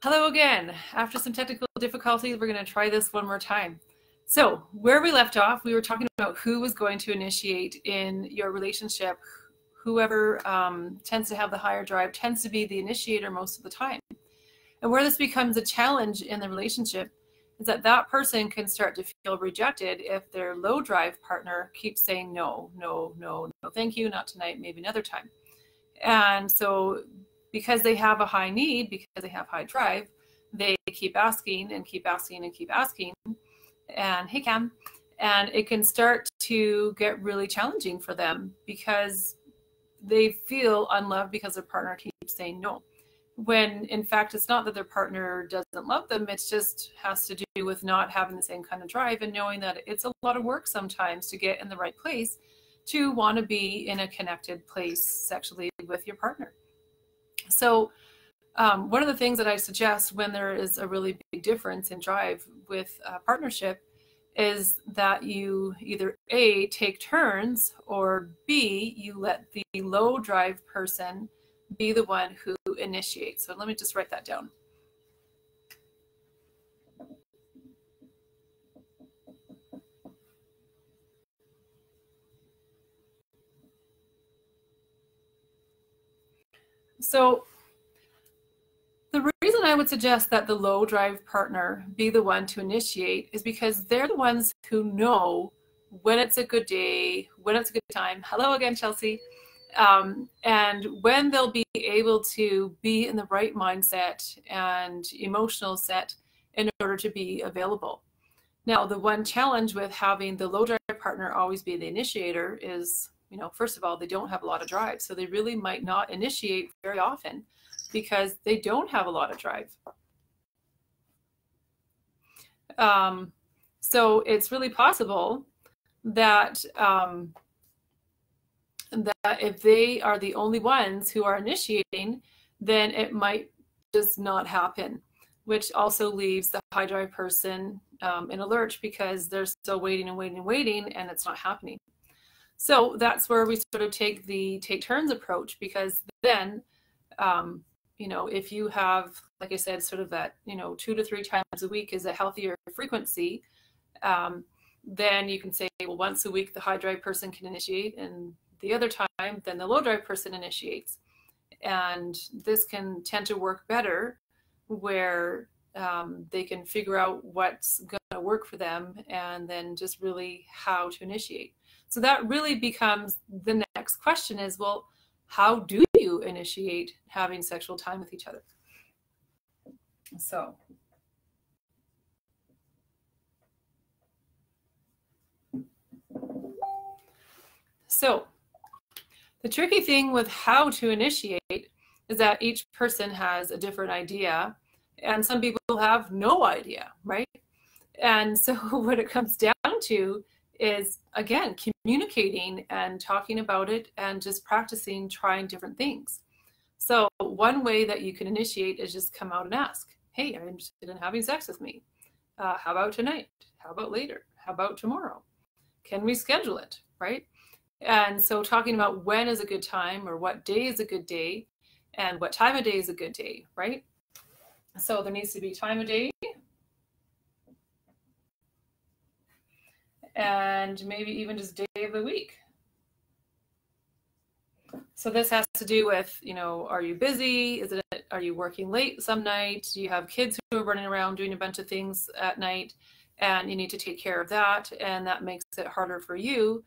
Hello again. After some technical difficulties, we're going to try this one more time. So where we left off, we were talking about who was going to initiate in your relationship. Whoever tends to have the higher drive tends to be the initiator most of the time. And where this becomes a challenge in the relationship is that that person can start to feel rejected if their low drive partner keeps saying no, no, no, no, thank you, not tonight, maybe another time. And so because they have a high need, because they have high drive, they keep asking and keep asking and keep asking. And hey, Cam. And it can start to get really challenging for them because they feel unloved because their partner keeps saying no. When in fact, it's not that their partner doesn't love them. It just has to do with not having the same kind of drive and knowing that it's a lot of work sometimes to get in the right place to want to be in a connected place sexually with your partner. So one of the things that I suggest when there is a really big difference in drive with a partnership is that you either A, take turns, or B, you let the low drive person be the one who initiates. So let me just write that down. So the reason I would suggest that the low drive partner be the one to initiate is because they're the ones who know when it's a good day, when it's a good time. Hello again, Chelsea. And when they'll be able to be in the right mindset and emotional set in order to be available. Now, the one challenge with having the low drive partner always be the initiator is, first of all, they don't have a lot of drive. So they really might not initiate very often because they don't have a lot of drive. So it's really possible that that if they are the only ones who are initiating, then it might just not happen, which also leaves the high drive person in a lurch because they're still waiting and waiting and waiting, and it's not happening. So that's where we sort of take the take turns approach, because then, if you have, like I said, sort of that, 2 to 3 times a week is a healthier frequency, then you can say, well, once a week the high drive person can initiate, and the other time then the low drive person initiates. And this can tend to work better where they can figure out what's going to work for them and then just really how to initiate. So that really becomes the next question is, well, how do you initiate having sexual time with each other? So the tricky thing with how to initiate is that each person has a different idea, and some people have no idea, right? And so what it comes down to is, again, communicating and talking about it and just practicing trying different things. So one way that you can initiate is just come out and ask, hey, I'm interested in having sex with me. How about tonight? How about later? How about tomorrow? Can we schedule it, right? And so talking about when is a good time, or what day is a good day, and what time of day is a good day, right? So there needs to be time of day, and maybe even just day of the week. So this has to do with, are you busy? Are you working late some night? Do you have kids who are running around doing a bunch of things at night, and you need to take care of that, and that makes it harder for you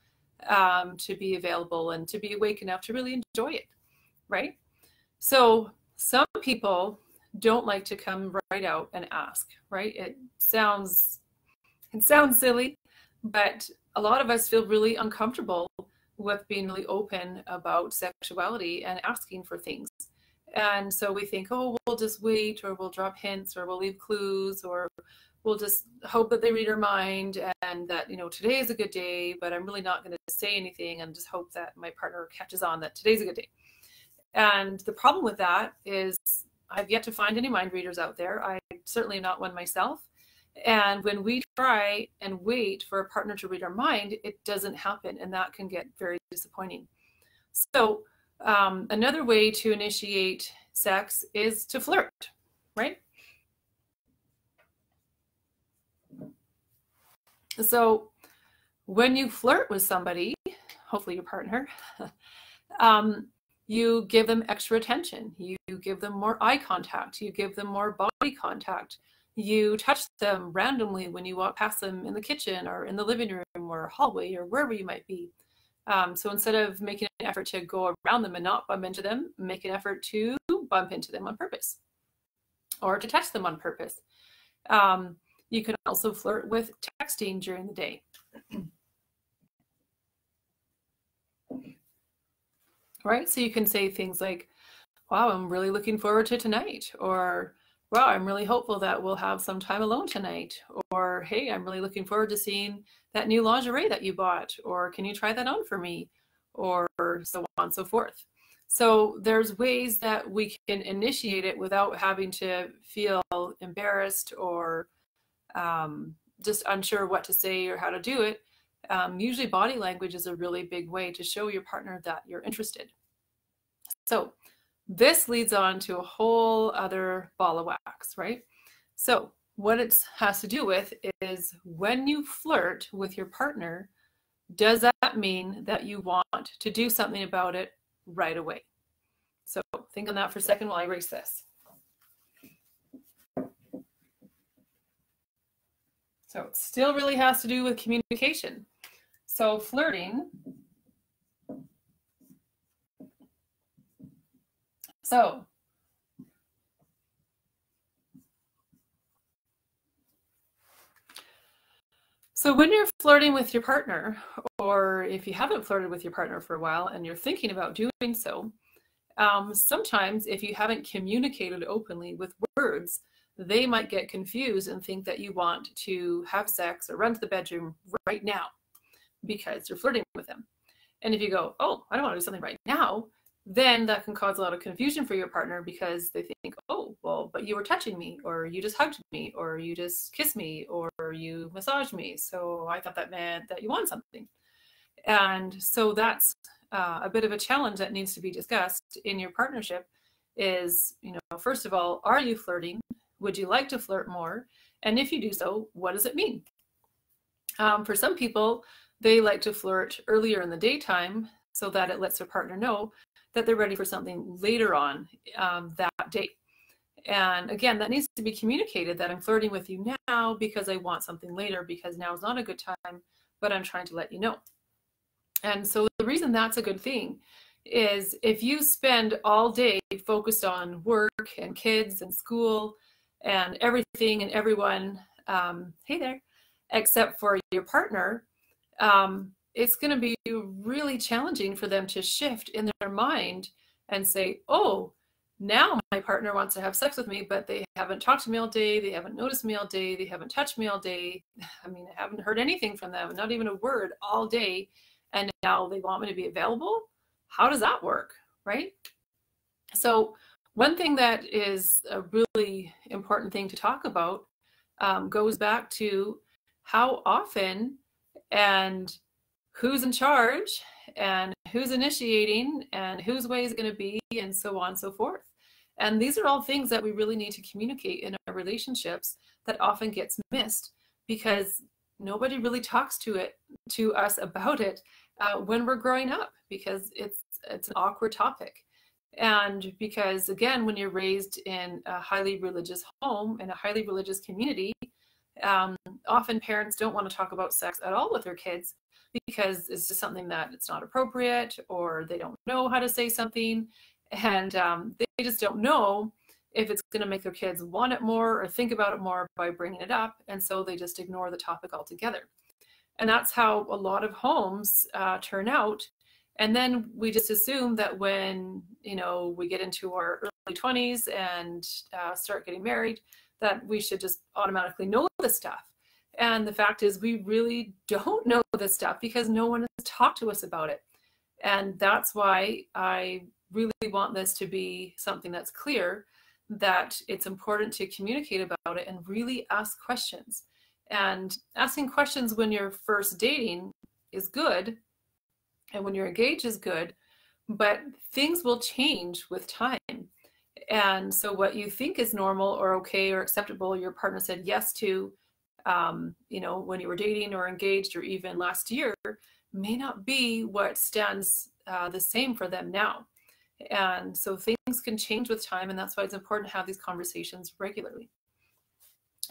to be available and to be awake enough to really enjoy it, right? So some people don't like to come right out and ask, right? It sounds silly, but a lot of us feel really uncomfortable with being really open about sexuality and asking for things. And so we think, oh, we'll just wait, or we'll drop hints, or we'll leave clues, or we'll just hope that they read our mind, and that, today is a good day, but I'm really not going to say anything and just hope that my partner catches on that today's a good day. And the problem with that is I've yet to find any mind readers out there. I certainly am not one myself. And when we try and wait for a partner to read our mind, it doesn't happen, and that can get very disappointing. So another way to initiate sex is to flirt, right? So when you flirt with somebody, hopefully your partner, you give them extra attention. You give them more eye contact. You give them more body contact. You touch them randomly when you walk past them in the kitchen or in the living room or hallway or wherever you might be. So instead of making an effort to go around them and not bump into them, make an effort to bump into them on purpose or to touch them on purpose. You can also flirt with texting during the day. Right? So you can say things like, wow, I'm really looking forward to tonight, or wow, I'm really hopeful that we'll have some time alone tonight, or hey, I'm really looking forward to seeing that new lingerie that you bought, or can you try that on for me, or so on and so forth. So there's ways that we can initiate it without having to feel embarrassed or just unsure what to say or how to do it. Usually body language is a really big way to show your partner that you're interested. So this leads on to a whole other ball of wax, right? So what it has to do with is when you flirt with your partner, does that mean that you want to do something about it right away? So think on that for a second while I erase this. So it still really has to do with communication. So flirting. So when you're flirting with your partner, or if you haven't flirted with your partner for a while and you're thinking about doing so, sometimes if you haven't communicated openly with words, they might get confused and think that you want to have sex or run to the bedroom right now because you're flirting with them. And if you go, oh, I don't want to do something right now, then that can cause a lot of confusion for your partner because they think, oh, well, but you were touching me, or you just hugged me, or you just kissed me, or you massaged me. So I thought that meant that you want something. And so that's a bit of a challenge that needs to be discussed in your partnership is, first of all, are you flirting? Would you like to flirt more? And if you do so, what does it mean? For some people, they like to flirt earlier in the daytime so that it lets their partner know that they're ready for something later on that day. And again, that needs to be communicated that I'm flirting with you now because I want something later, because now is not a good time, but I'm trying to let you know. And so the reason that's a good thing is if you spend all day focused on work and kids and school and everything and everyone, hey there, except for your partner, it's going to be really challenging for them to shift in their mind and say, oh, now my partner wants to have sex with me, but they haven't talked to me all day. They haven't noticed me all day. They haven't touched me all day. I mean, I haven't heard anything from them, not even a word all day. And now they want me to be available. How does that work, right? So one thing that is a really important thing to talk about goes back to how often and who's in charge and who's initiating and whose way is going to be, and so on and so forth. And these are all things that we really need to communicate in our relationships that often gets missed because nobody really talks to us about it when we're growing up, because it's an awkward topic. And because, again, when you're raised in a highly religious home, in a highly religious community, often parents don't want to talk about sex at all with their kids because it's just something that it's not appropriate, or they don't know how to say something, and they just don't know if it's going to make their kids want it more or think about it more by bringing it up, and so they just ignore the topic altogether. And that's how a lot of homes turn out. And then we just assume that when we get into our early 20s and start getting married, that we should just automatically know this stuff. And the fact is, we really don't know this stuff because no one has talked to us about it. And that's why I really want this to be something that's clear, that it's important to communicate about it and really ask questions. And asking questions when you're first dating is good, and when you're engaged is good, but things will change with time. And so what you think is normal or okay or acceptable, your partner said yes to you know, when you were dating or engaged or even last year may not be what stands the same for them now. And so things can change with time, and that's why it's important to have these conversations regularly.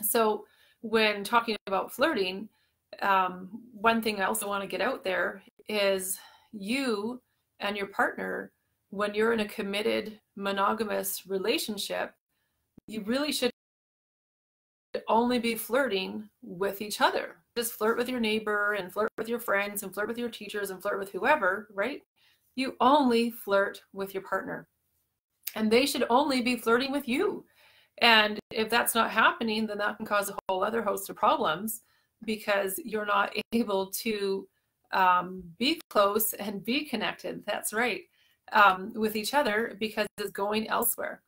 So when talking about flirting, one thing I also want to get out there is you and your partner, when you're in a committed monogamous relationship, you really should only be flirting with each other. Just flirt with your neighbor and flirt with your friends and flirt with your teachers and flirt with whoever, right? You only flirt with your partner, and they should only be flirting with you. And if that's not happening, then that can cause a whole other host of problems, because you're not able to be close and be connected. That's right, with each other, because it's going elsewhere.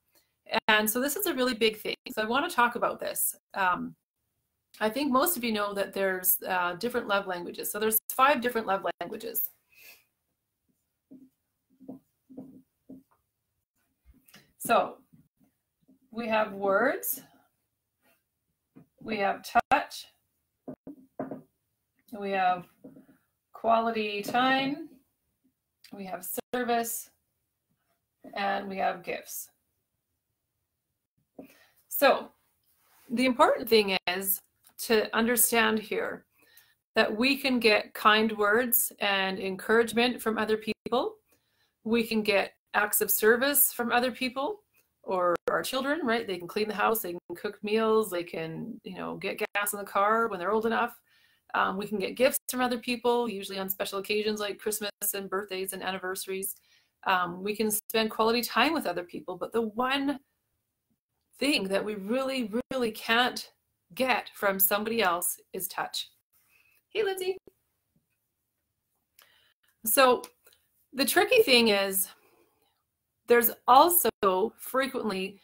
And so this is a really big thing. So I want to talk about this. I think most of you know that there's different love languages. So there's 5 different love languages. So we have words, we have touch, we have quality time, we have service, and we have gifts. So the important thing is to understand here that we can get kind words and encouragement from other people. We can get acts of service from other people, or our children, right? They can clean the house, they can cook meals, they can, you know, get gas in the car when they're old enough. We can get gifts from other people, usually on special occasions like Christmas and birthdays and anniversaries. We can spend quality time with other people, but the one thing that we really, really can't get from somebody else is touch. Hey, Lindsay. So the tricky thing is there's also frequently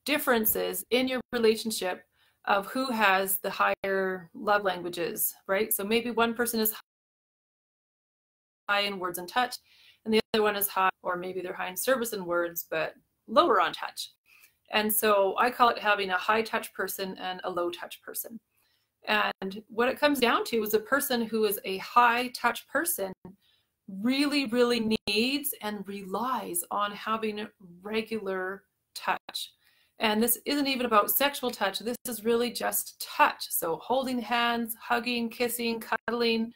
differences in your relationship of who has the higher love languages, right? So maybe one person is high in words and touch, and the other one is high, or maybe they're high in service and words, but lower on touch. And so I call it having a high touch person and a low touch person. And what it comes down to is a person who is a high touch person really, really needs and relies on having regular touch. And this isn't even about sexual touch. This is really just touch. So holding hands, hugging, kissing, cuddling,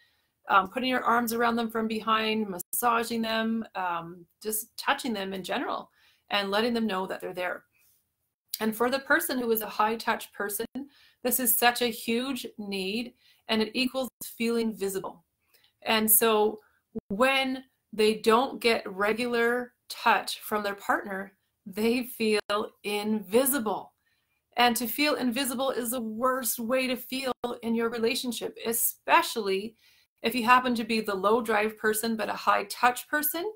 putting your arms around them from behind, massaging them, just touching them in general and letting them know that they're there. And for the person who is a high touch person, this is such a huge need, and it equals feeling visible. And so when they don't get regular touch from their partner, they feel invisible. And to feel invisible is the worst way to feel in your relationship, especially if you happen to be the low drive person but a high touch person.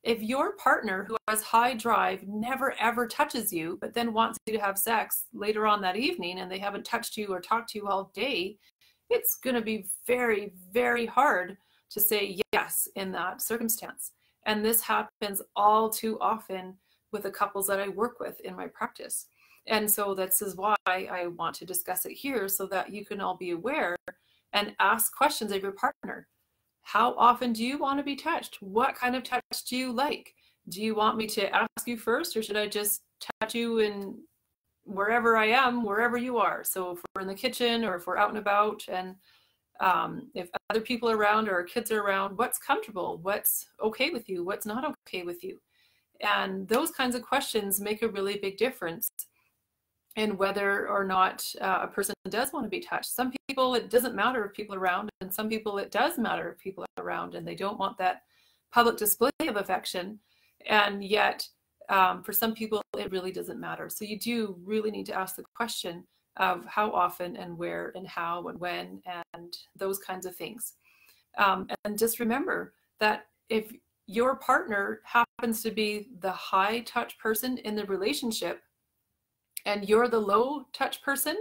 If your partner who has high drive never ever touches you, but then wants you to have sex later on that evening and they haven't touched you or talked to you all day, it's going to be very, very hard to say yes in that circumstance. And this happens all too often with the couples that I work with in my practice. And so this is why I want to discuss it here, so that you can all be aware and ask questions of your partner. How often do you want to be touched? What kind of touch do you like? Do you want me to ask you first, or should I just touch you in wherever I am, wherever you are? So if we're in the kitchen or if we're out and about, and if other people are around or our kids are around, what's comfortable? What's okay with you? What's not okay with you? And those kinds of questions make a really big difference in whether or not a person does want to be touched. Some people, it doesn't matter if people are around, and some people it does matter if people are around and they don't want that public display of affection. And yet, for some people, it really doesn't matter. So you do really need to ask the question of how often and where and how and when and those kinds of things. And just remember that if your partner happens to be the high touch person in the relationship and you're the low touch person,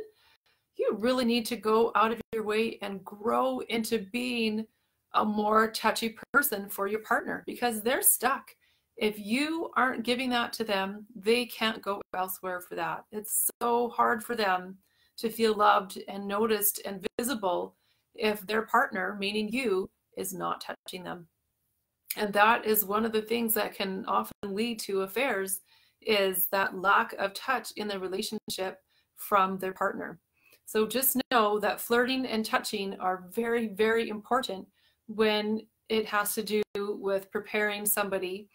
you really need to go out of your way and grow into being a more touchy person for your partner, because they're stuck. If you aren't giving that to them, they can't go elsewhere for that. It's so hard for them to feel loved and noticed and visible if their partner, meaning you, is not touching them. And that is one of the things that can often lead to affairs, is that lack of touch in the relationship from their partner. So just know that flirting and touching are very, very important when it has to do with preparing somebody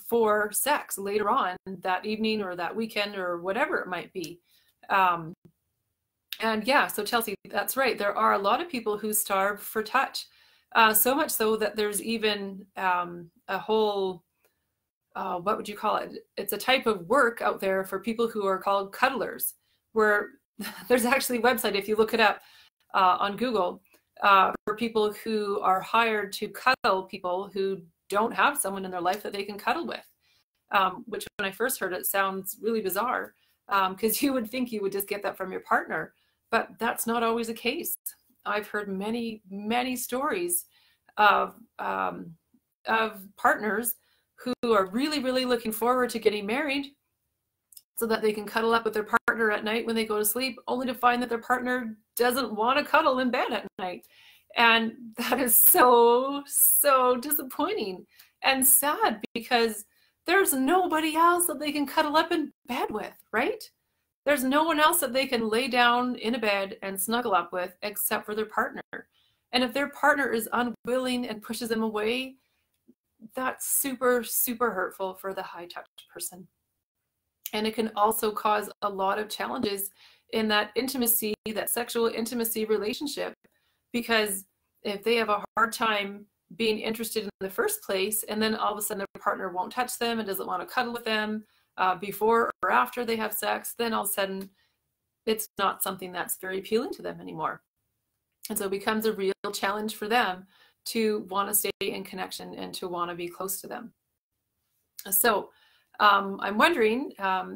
for sex later on that evening or that weekend or whatever it might be. And yeah, so Chelsea, that's right. There are a lot of people who starve for touch. So much so that there's even a whole, what would you call it? It's a type of work out there for people who are called cuddlers, where there's actually a website, if you look it up on Google, for people who are hired to cuddle people who don't have someone in their life that they can cuddle with, which when I first heard it sounds really bizarre, because you would think you would just get that from your partner, but that's not always the case. I've heard many, many stories of partners who are really, really looking forward to getting married so that they can cuddle up with their partner at night when they go to sleep, only to find that their partner doesn't want to cuddle in bed at night. And that is so, so disappointing and sad, because there's nobody else that they can cuddle up in bed with, right? There's no one else that they can lay down in a bed and snuggle up with except for their partner. And if their partner is unwilling and pushes them away, that's super, super hurtful for the high touch person. And it can also cause a lot of challenges in that intimacy, that sexual intimacy relationship, because if they have a hard time being interested in the first place, and then all of a sudden their partner won't touch them and doesn't want to cuddle with them before or after they have sex, then all of a sudden it's not something that's very appealing to them anymore. And so it becomes a real challenge for them to want to stay in connection and to want to be close to them. So I'm wondering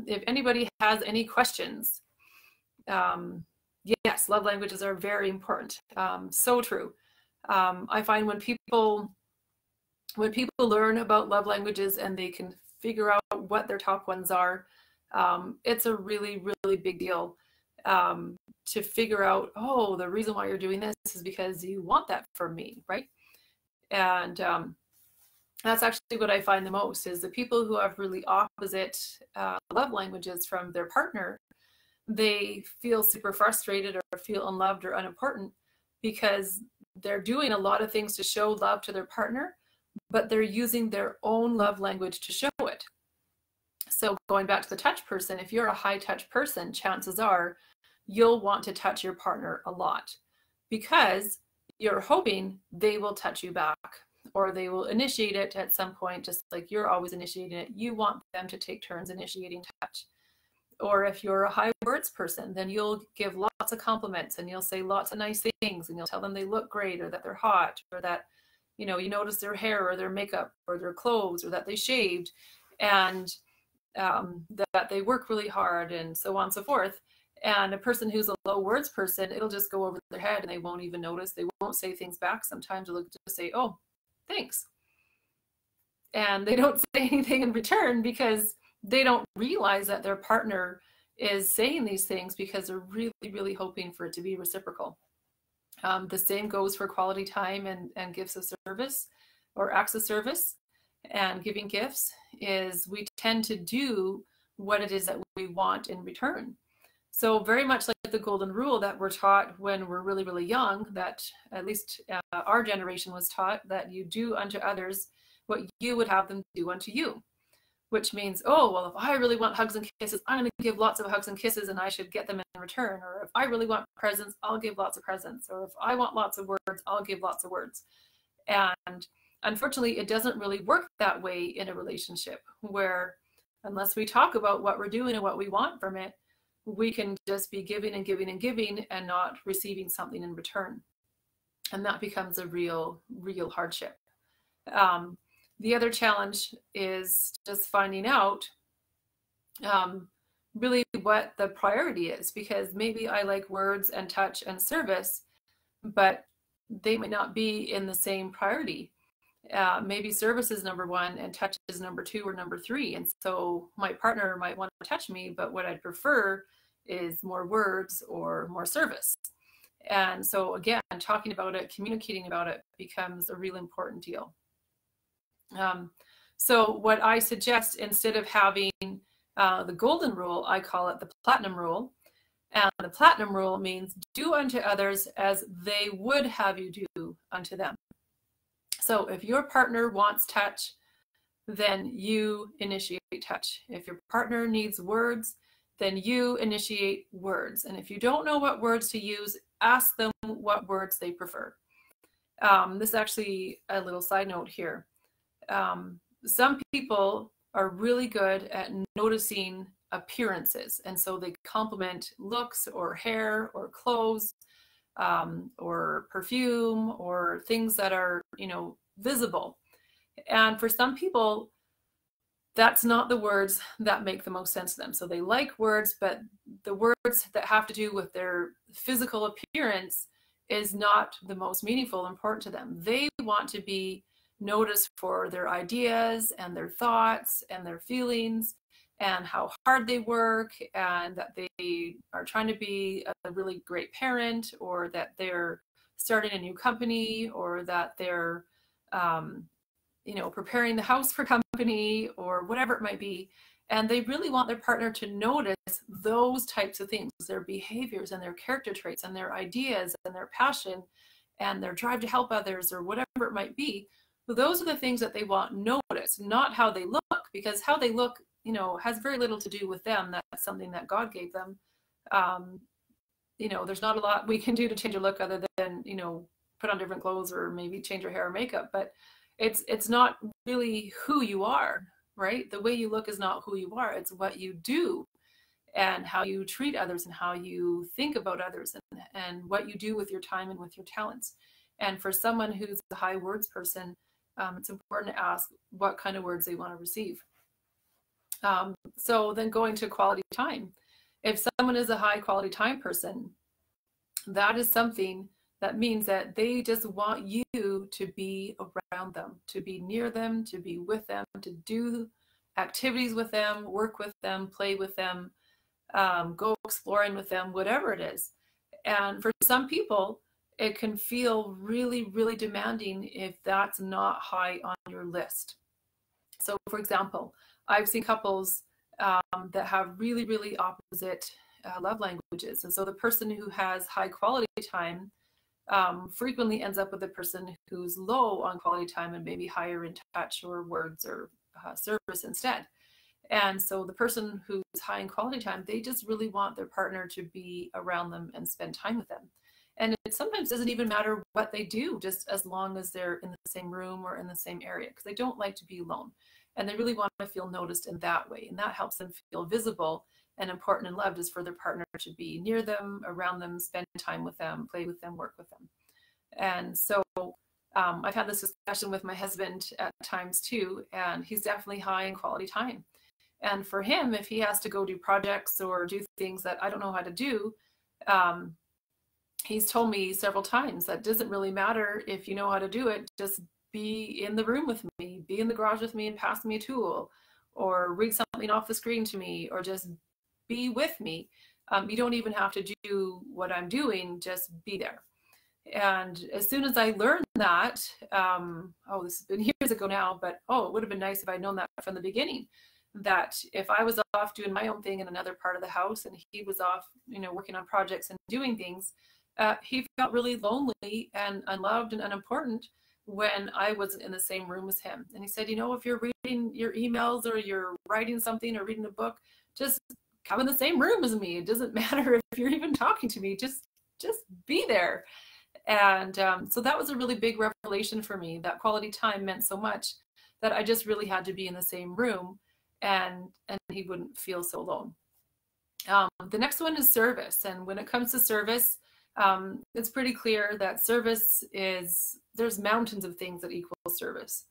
if anybody has any questions. Yes, love languages are very important. So true. I find when people learn about love languages and they can figure out what their top ones are, it's a really, really big deal to figure out, oh, the reason why you're doing this is because you want that from me, right? And that's actually what I find the most, is the people who have really opposite love languages from their partner, they feel super frustrated or feel unloved or unimportant because they're doing a lot of things to show love to their partner, but they're using their own love language to show it. So going back to the touch person, if you're a high touch person, chances are you'll want to touch your partner a lot because you're hoping they will touch you back, or they will initiate it at some point, just like you're always initiating it. You want them to take turns initiating touch. Or if you're a high words person, then you'll give lots of compliments and you'll say lots of nice things, and you'll tell them they look great, or that they're hot, or that, you know, you notice their hair or their makeup or their clothes, or that they shaved, and that they work really hard, and so on and so forth. And a person who's a low words person, it'll just go over their head and they won't even notice. They won't say things back. Sometimes they'll just say, oh, thanks. And they don't say anything in return because they don't realize that their partner is saying these things because they're really, really hoping for it to be reciprocal. The same goes for quality time and gifts of service, or acts of service. And giving gifts is we tend to do what it is that we want in return. So very much like the golden rule that we're taught when we're really, really young, that at least our generation was taught, that you do unto others what you would have them do unto you, which means, oh, well, if I really want hugs and kisses, I'm going to give lots of hugs and kisses and I should get them in return. Or if I really want presents, I'll give lots of presents. Or if I want lots of words, I'll give lots of words. And unfortunately, it doesn't really work that way in a relationship, where unless we talk about what we're doing and what we want from it, we can just be giving and giving and giving and not receiving something in return. And that becomes a real, real hardship. The other challenge is just finding out really what the priority is, because maybe I like words and touch and service, but they might not be in the same priority. Maybe service is number one and touch is number two or number three. And so my partner might want to touch me, but what I'd prefer is more words or more service. And so again, talking about it, communicating about it becomes a really important deal. So what I suggest, instead of having the golden rule, I call it the platinum rule. And the platinum rule means do unto others as they would have you do unto them. So if your partner wants touch, then you initiate touch. If your partner needs words, then you initiate words. And if you don't know what words to use, ask them what words they prefer. This is actually a little side note here. Some people are really good at noticing appearances, and so they compliment looks or hair or clothes or perfume or things that are, you know, visible. And for some people, that's not the words that make the most sense to them. So they like words, but the words that have to do with their physical appearance is not the most meaningful and important to them. They want to be noticed for their ideas and their thoughts and their feelings and how hard they work, and that they are trying to be a really great parent, or that they're starting a new company, or that they're you know, preparing the house for company, or whatever it might be. And they really want their partner to notice those types of things, their behaviors and their character traits and their ideas and their passion and their drive to help others, or whatever it might be. Those are the things that they want noticed, not how they look, because how they look, you know, has very little to do with them. That's something that God gave them. You know, there's not a lot we can do to change your look other than, you know, put on different clothes or maybe change your hair or makeup, but it's not really who you are, right? The way you look is not who you are. It's what you do and how you treat others and how you think about others, and what you do with your time and with your talents. And for someone who's a high words person, it's important to ask what kind of words they want to receive. So then going to quality time. If someone is a high quality time person, that is something that means that they just want you to be around them, to be near them, to be with them, to do activities with them, work with them, play with them, go exploring with them, whatever it is. And for some people, it can feel really, really demanding if that's not high on your list. So for example, I've seen couples that have really, really opposite love languages. And so the person who has high quality time frequently ends up with a person who's low on quality time and maybe higher in touch or words or service instead. And so the person who's high in quality time, they just really want their partner to be around them and spend time with them. And it sometimes doesn't even matter what they do, just as long as they're in the same room or in the same area, because they don't like to be alone. And they really want to feel noticed in that way. And that helps them feel visible and important and loved, is for their partner to be near them, around them, spend time with them, play with them, work with them. And so I've had this discussion with my husband at times too, and he's definitely high in quality time. And for him, if he has to go do projects or do things that I don't know how to do, he's told me several times that it doesn't really matter if you know how to do it, just be in the room with me, be in the garage with me and pass me a tool, or read something off the screen to me, or just be with me. You don't even have to do what I'm doing, just be there. And as soon as I learned that, oh, this has been years ago now, but it would have been nice if I'd known that from the beginning, that if I was off doing my own thing in another part of the house and he was off, you know, working on projects and doing things, he felt really lonely and unloved and unimportant when I wasn't in the same room as him. And he said, you know, if you're reading your emails or you're writing something or reading a book, just come in the same room as me. It doesn't matter if you're even talking to me, just be there. And so that was a really big revelation for me. That quality time meant so much that I just really had to be in the same room, and he wouldn't feel so alone. The next one is service. And when it comes to service, it's pretty clear that service is, there's mountains of things that equal service.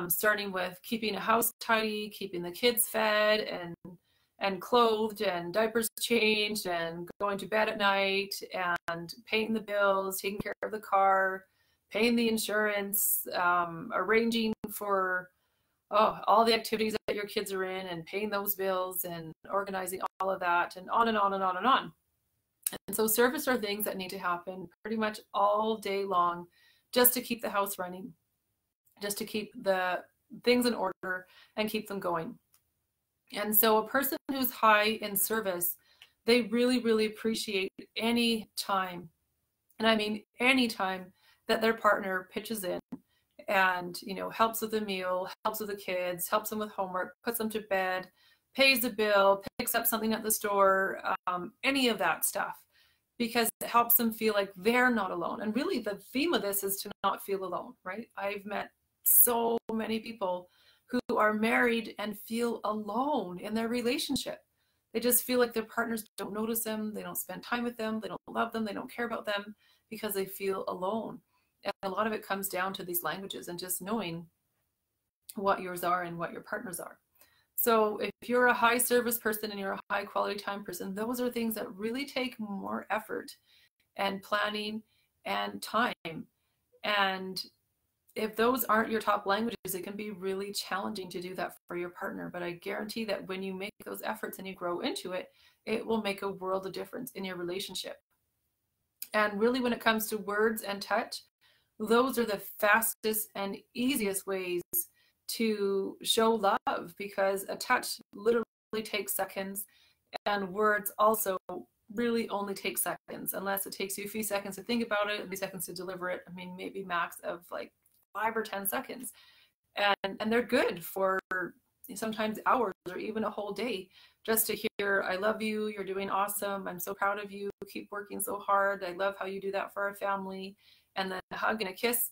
Starting with keeping a house tidy, keeping the kids fed and clothed and diapers changed and going to bed at night and paying the bills, taking care of the car, paying the insurance, arranging for all the activities that your kids are in and paying those bills and organizing all of that and on and on and on and on. And so service are things that need to happen pretty much all day long just to keep the house running, just to keep the things in order and keep them going. And so a person who's high in service, they really, really appreciate any time, and I mean any time, that their partner pitches in and, you know, helps with the meal, helps with the kids, helps them with homework, puts them to bed, pays the bill, picks up something at the store, any of that stuff, because it helps them feel like they're not alone. And really the theme of this is to not feel alone, right? I've met so many people who are married and feel alone in their relationship. They just feel like their partners don't notice them, they don't spend time with them, they don't love them, they don't care about them because they feel alone. And a lot of it comes down to these languages and just knowing what yours are and what your partners are. So if you're a high service person and you're a high quality time person, those are things that really take more effort and planning and time. And if those aren't your top languages, it can be really challenging to do that for your partner. But I guarantee that when you make those efforts and you grow into it, it will make a world of difference in your relationship. And really, when it comes to words and touch, those are the fastest and easiest ways to show love, because a touch literally takes seconds and words also really only take seconds, unless it takes you a few seconds to think about it and a few seconds to deliver it. I mean, maybe max of like 5 or 10 seconds. And they're good for sometimes hours or even a whole day, just to hear, I love you, you're doing awesome, I'm so proud of you, keep working so hard, I love how you do that for our family. And then a hug and a kiss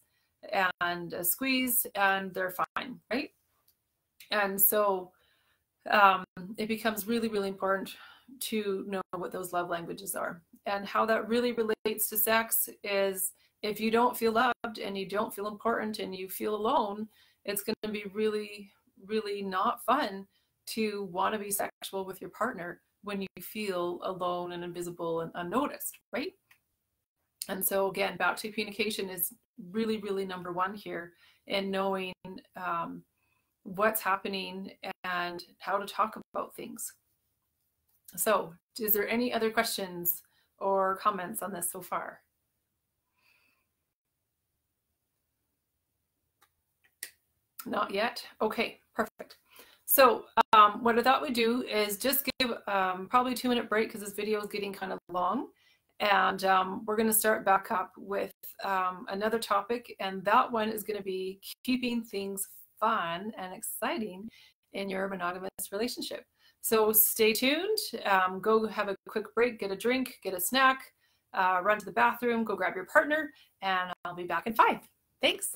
and a squeeze, and they're fine, right? And so it becomes really, really important to know what those love languages are. And how that really relates to sex is, if you don't feel loved and you don't feel important and you feel alone, it's going to be really, really not fun to want to be sexual with your partner when you feel alone and invisible and unnoticed, right? And so again, back to communication is really, really number one here in knowing what's happening and how to talk about things. So is there any other questions or comments on this so far? Not yet? Okay, perfect. So what I thought we'd do is just give probably a 2-minute break, because this video is getting kind of long. And we're going to start back up with another topic, and that one is going to be keeping things fun and exciting in your monogamous relationship. So stay tuned, go have a quick break, get a drink, get a snack, run to the bathroom, go grab your partner, and I'll be back in 5. Thanks.